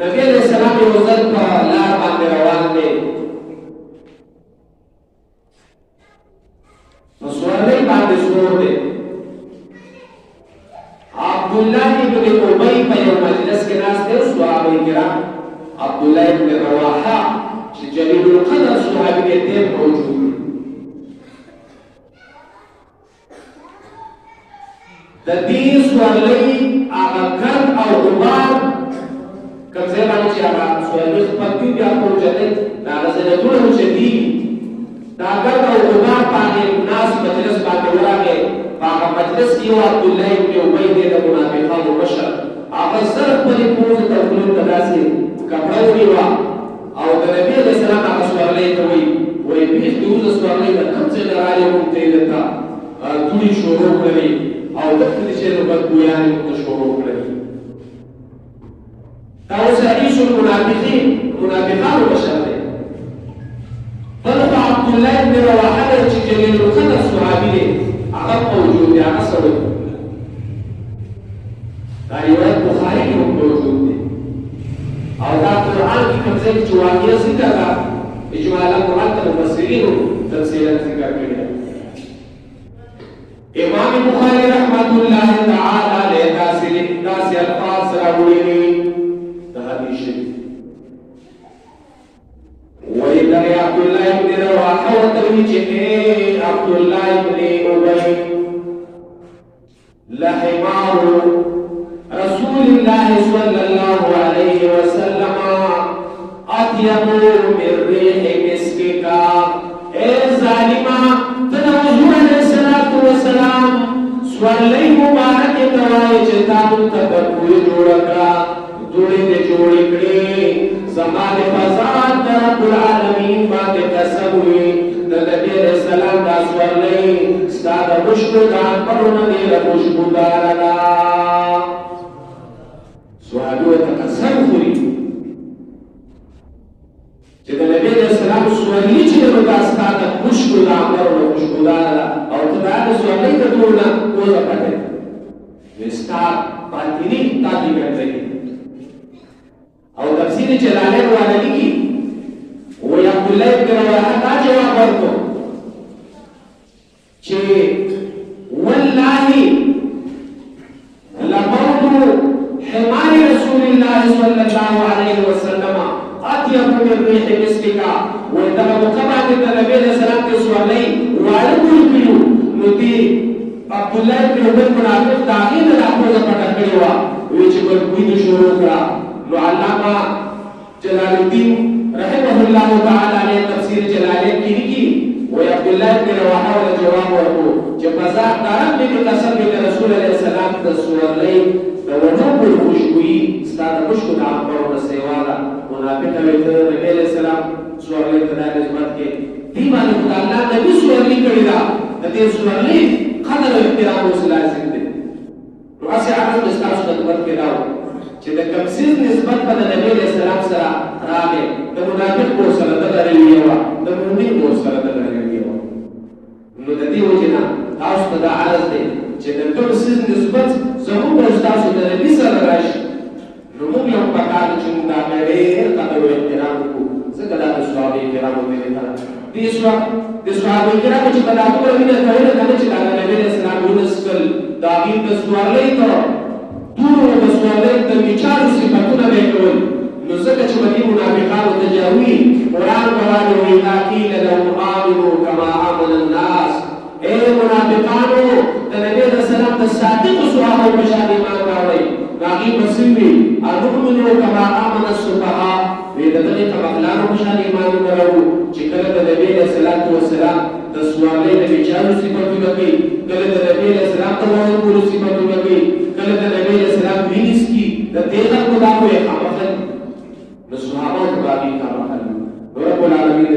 نبی علیہ السلام یو ځل په لار باندې روان دی، په سورلۍ باندې سور دی. عبدالله ابن ابی په یو مجلس کې ناست دی. صحابه کرام عبدالله ابن رواحه چې جلیل القدر صحابي دی ډېر موجود دی. د دې سورلۍ هغه ګرد او غبار کوم ځای باندې چې هغه سورلۍ خپل دي بیا پروژدی د هغه زینتونه اوچتېږي، دا ګرد او غبار باندې ناست مجلس باندې ورغی. په هغه مجلس کې یو عبدالله ابن ابی دی د منافقانو مشر. هغه زر خپلې پوزې ته خولې ته داسې کپړه ونیوه او د نبي علیه السلام هغه سورلۍ ته وایي بیخ دې اوس د سورلۍ نه کوم ځای نه رالې موږ ته یې درته دوړې شروع کړلې او دغه دې چې نو بدګویانې موږ ته شروع کړلې. دا اوس رئیس المنافقین منافقانو مشر دی. بل خو عبدالله ابن رواحه دی چې جلیل القدر صحابي دی، هغه موجود دی. هغه څه وایي؟ دا روایت بخاري کې هم موجود دی او دا قرآن کې کوم ځای چې واقعه ذکر ده اجمالا قرآن ته مفسرینو تفصیلا ذکر کړی ده. امام بخاری رحمت الله تعالی علیه داسې الفاظ راوړي دي د حدیث شریف. وایي دا عبدالله ابن رواحه ورته وایي چې عبدالله ابن ابی لحمار رسول الله صلى الله عليه وسلم اطيب من ريح مسكك. اے ظالما تنا حضور علیہ الصلوۃ والسلام سورلۍ مبارک توای چې تاسو ته بدبوې جوړ کړه، جوړې دې جوړې کړې. زمانه فزاد رب العالمین باندې قسم وي د نبی علیہ السلام دا سورلۍ ستاسو مشکو ځان پرونه دې له مشکو دارلا صحابي ته قسم خوري چې د نبی علیہ السلام سورلۍ چې نو دا ستاسو مشکو دا پرونه مشکو دارلا او ته دا سورلۍ ته ټولنه کوزه پټه وستا باطنی تابع کوي. او تفسیر جلالین والا لیکي وی عبدالله ابن رواحه دا جواب ورکړو چې والله لموت حمار رسول الله صلی الله علیه وسلم اطيب من ريح مسكك. ودا مقابله د نبی علیہ السلام کې سوالای واړه کړو نو دی عبدالله ابن ابی منافق داغه د راپورته پټ کړی و وی چې کوی د شروع کړه. نو علامہ جلال الدین رحمه الله تعالی علیه تفسیر جلالین کې لیکي وی عبدالله ابن رواحه ول جواب ورکړو چې فزا دارم دې قسم دې رسول الله سلام د سورلۍ د وجوب خوشبوئی ستاسو خوشبو د امرونو سیواله منافق وي ته نبی علیہ السلام سورلۍ ته د عظمت کې دی باندې خدای الله نبی سورلۍ کړی دا د دې سورلۍ قدر او احترام اوس لازم دی. نو اسی هغه د ستاسو د خدمت کې راو چې د کمسیز نسبت په نبی علیہ السلام سره راغی د منافق کو سره د لري و د مؤمن کو سره د لري و. نو د دې وجنه تاسو ته دا عرض دی چې د کمسیز نسبت زموږ او تاسو د نبی سره راشي. نو موږ یو پکار چې موږ دا ډېر قدر او احترام وکړو ځکه دا د صحابه کرامو په اړه د صحابه کرامو چې په تاسو باندې کوله دا چې د نبی علیہ السلام ونسکل دا د سوالۍ ته دورو د سوالۍ د میچارو صفتونه به کول. نو ځکه چې باندې منافقانو تجاوی قرآن قرآن وی قیل لهم آمنوا كما آمن الناس. اے منافقانو د نبی علیہ السلام د صادق صحابه په شان ایمان راوړئ. باقي مسلمي انؤمنوا كما آمن السفهاء. وی دغه تبعلانو په شان ایمان راوړو چې کله د نبی علیہ السلام د سوالۍ د میچارو صفتونه کوي، کله د نبی علیہ السلام د وحي صفتونه کوي، کله د نبی علیہ السلام وینس کی د دې خلکو دا کوي خامخل نو صحابه باندې خامخل رب العالمین